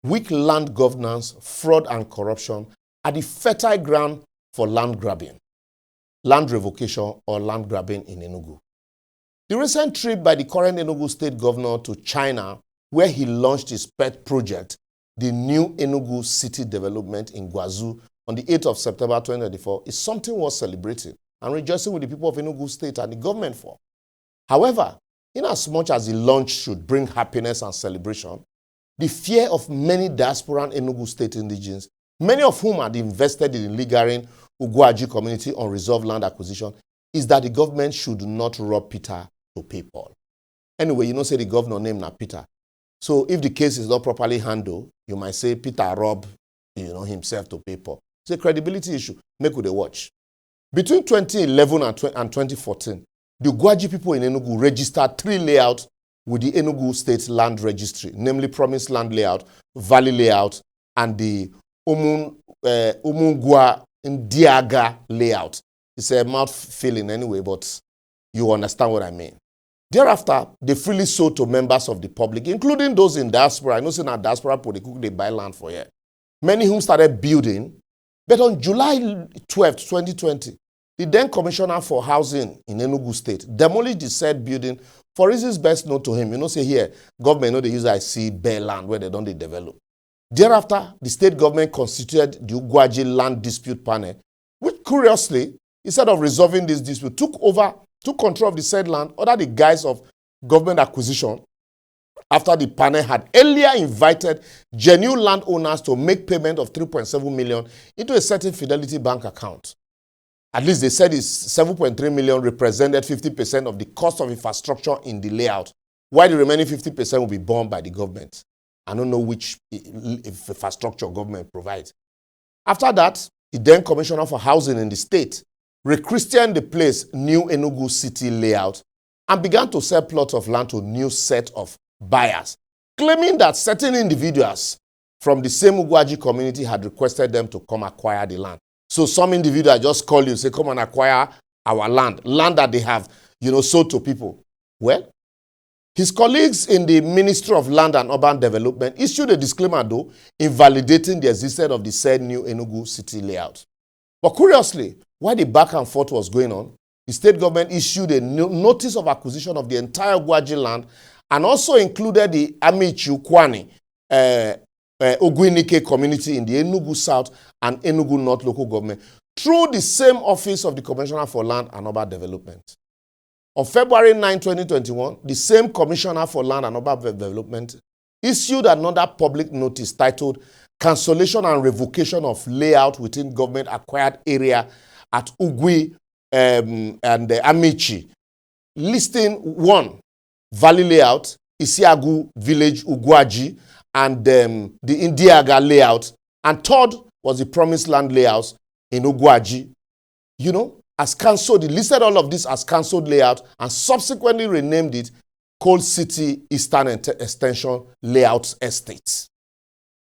weak land governance, fraud and corruption are the fertile ground for land grabbing, land revocation, or land grabbing in Enugu. The recent trip by the current Enugu state governor to China, where he launched his pet project, the new Enugu city development in Gwazu on the 8th of September 2024, is something worth celebrating and rejoicing with the people of Enugu state and the government for. However, in as much as the launch should bring happiness and celebration, the fear of many diaspora Enugu state indigenes, many of whom had invested in the Ligarin Ugwaji community on reserved land acquisition, is that the government should not rob Peter to pay Paul. Anyway, you know, say the governor name na Peter. So if the case is not properly handled, you might say Peter robbed, himself to pay Paul. It's a credibility issue. Make with a watch. Between 2011 and 2014, the Ugwaji people in Enugu registered 3 layouts with the Enugu State Land Registry, namely Promised Land Layout, Valley Layout, and the Umungwa Ndiaga Layout. It's a mouth-filling anyway, but you understand what I mean. Thereafter, they freely sold to members of the public, including those in diaspora. I know in our diaspora, they buy land for here. Many whom started building. But on July 12, 2020, the then Commissioner for Housing in Enugu State demolished the said building for reasons best known to him. You know, say here, government, they use IC bare land where they don't develop. Thereafter, the state government constituted the Ugwaji Land Dispute Panel, which curiously, instead of resolving this dispute, took control of the said land under the guise of government acquisition after the panel had earlier invited genuine landowners to make payment of 3.7 million into a certain Fidelity Bank account. At least they said it's 7.3 million represented 50% of the cost of infrastructure in the layout, while the remaining 50% will be borne by the government. I don't know which infrastructure government provides. After that, the then Commissioner for Housing in the state rechristened the place New Enugu City Layout and began to sell plots of land to a new set of buyers, claiming that certain individuals from the same Ugwaji community had requested them to come acquire the land. So some individual just call you, say, come and acquire our land that they have, sold to people. Well, his colleagues in the Ministry of Land and Urban Development issued a disclaimer, though, invalidating the existence of the said New Enugu City Layout. But curiously, while the back and forth was going on, the state government issued a notice of acquisition of the entire Ugwaji land and also included the Amichu Kwani Ogwinike community in the Enugu South and Enugu North local government through the same office of the Commissioner for Land and Urban Development. On February 9, 2021, the same Commissioner for Land and Urban Development issued another public notice titled Cancellation and Revocation of Layout within Government Acquired Area at Ugwi and Amichi, listing 1, Valley Layout, Isiagu Village Ugwaji, and the Indiaga Layout, and 3rd was the Promised Land Layout in Ugwaji. As cancelled, he listed all of this as cancelled layout and subsequently renamed it Coal City Eastern Extension Layout Estates.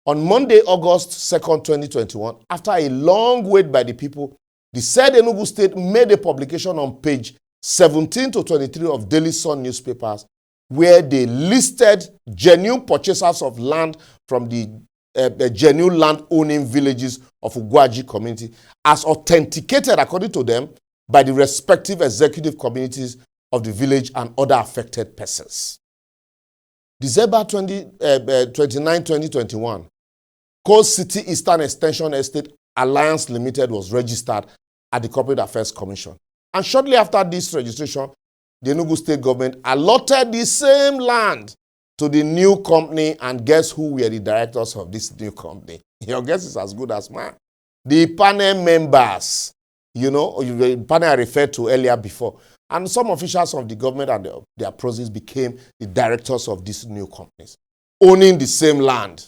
On Monday, August 2nd, 2021, after a long wait by the people, the said Enugu State made a publication on page 17 to 23 of Daily Sun newspapers where they listed genuine purchasers of land from the genuine land-owning villages of Ugwaji community as authenticated, according to them, by the respective executive communities of the village and other affected persons. December 29, 2021, Coal City Eastern Extension Estate Alliance Limited was registered at the Corporate Affairs Commission. And shortly after this registration, the Enugu State government allotted the same land to the new company, and guess who were the directors of this new company? Your guess is as good as mine. The panel members, the panel I referred to earlier before. And some officials of the government and their proxies became the directors of these new companies, owning the same land.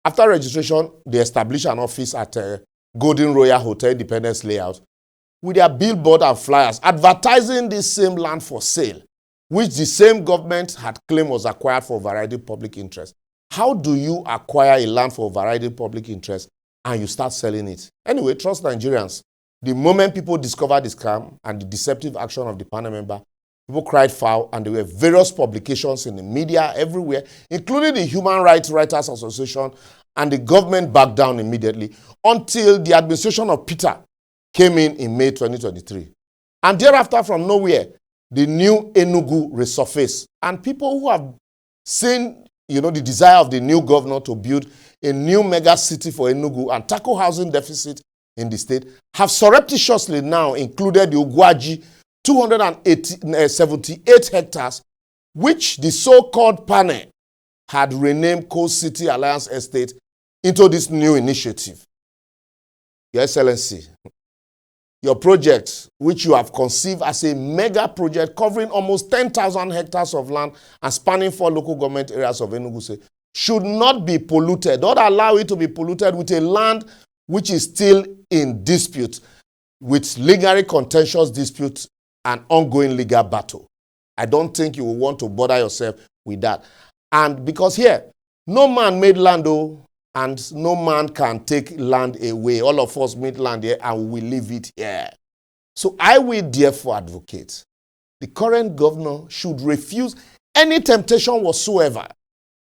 After registration, they established an office at Golden Royal Hotel Independence Layout with their billboard and flyers advertising this same land for sale, which the same government had claimed was acquired for variety public interest. How do you acquire a land for variety public interest and you start selling it? Anyway, trust Nigerians. The moment people discover the scam and the deceptive action of the panel member, People cried foul, and there were various publications in the media everywhere, including the Human Rights Writers Association, and the government backed down immediately until the administration of Peter came in May 2023. And thereafter, from nowhere, the new Enugu resurfaced. And people who have seen, the desire of the new governor to build a new mega city for Enugu and tackle housing deficit in the state have surreptitiously now included the Ugwaji 278 hectares, which the so-called panel had renamed Coast City Alliance Estate, into this new initiative. Your Excellency, your project, which you have conceived as a mega project covering almost 10,000 hectares of land and spanning 4 local government areas of Enugu State, should not be polluted. Don't allow it to be polluted with a land which is still in dispute, with legally contentious disputes and ongoing legal battle. I don't think you will want to bother yourself with that. And because here, no man made land, and no man can take land away. All of us made land here and we leave it here. So I will therefore advocate the current governor should refuse any temptation whatsoever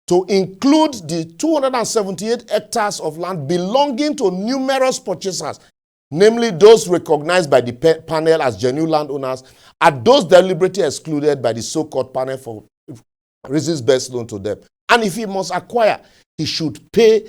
to include the 278 hectares of land belonging to numerous purchasers, namely those recognized by the panel as genuine landowners, and those deliberately excluded by the so-called panel for reasons best known to them. And if he must acquire, he should pay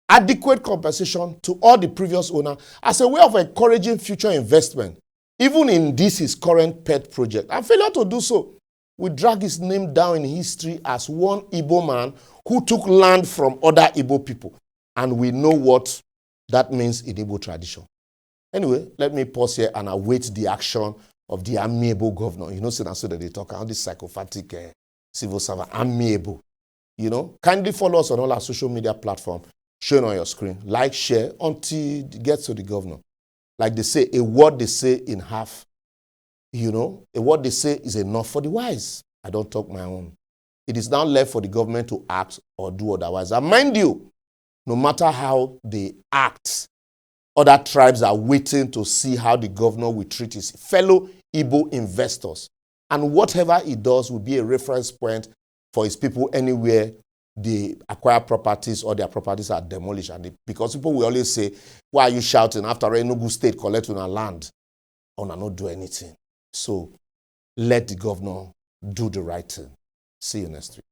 adequate compensation to all the previous owners as a way of encouraging future investment, even in this his current pet project. And failure to do so will drag his name down in history as one Igbo man who took land from other Igbo people. And we know what that means in Igbo tradition. Anyway, let me pause here and await the action of the amiable governor. So that they talk about this psychopathic civil servant, amiable. Kindly follow us on all our social media platforms shown on your screen. Like, share until it gets to the governor. Like they say, a word they say in half, a word they say is enough for the wise. I don't talk my own. It is now left for the government to act or do otherwise. And mind you, no matter how they act, other tribes are waiting to see how the governor will treat his fellow Igbo investors. And whatever he does will be a reference point for his people anywhere they acquire properties or their properties are demolished. Because people will always say, why are you shouting after Enugu State collecting our land? Or not do anything. So let the governor do the right thing. See you next week.